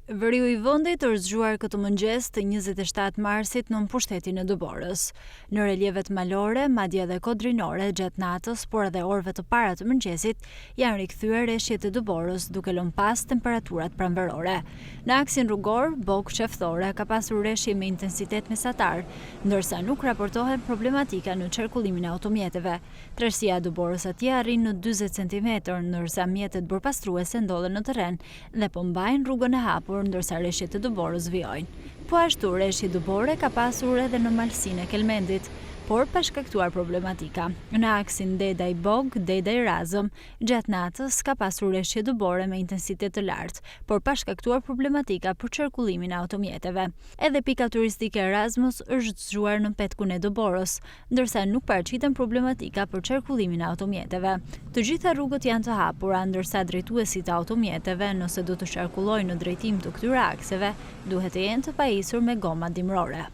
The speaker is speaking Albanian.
Veriu i vendit është zgjuar këtë mëngjes të 27 marsit në pushtetin e Duborës. Në relievet malore, madje edhe kodrinore gjatë natës, por edhe orëve të para të mëngjesit, janë rikthyer rreshjet e Duborës duke lënë pas temperaturat pranverore. Në aksin rrugor, bokë qefthore ka pasur rreshje me intensitet mesatar, ndërsa nuk raportohet problematika në qarkullimin e automjeteve. Tërësia e Duborës atje arrin në 40 cm, ndërsa mjetet burpastruese ndodhen në terren dhe po mbajnë rrugën e hapur ndërsa rreshjet e Duborës vijojnë. Po ashtu rreshja Dubore ka pasur edhe në malsinë e Kelmendit, por pa shkaktuar problematika. Në aksin Dedaj-Bog, Dedaj-Razëm, gjatë natës ka pasur rreshje Dubore me intensitet të lartë, por pa shkaktuar problematika për qarkullimin e automjeteve. Edhe pika turistike Erasmus është zgjuar në petkun e Duborës, ndërsa nuk paraqiten problematika për qarkullimin e automjeteve. Të gjitha rrugët janë të hapura, ndërsa drejtuesit e automjeteve, nëse do të qarkullojnë në drejtim të këtyre akseve, duhet të jenë të pajisur me goma dimrore.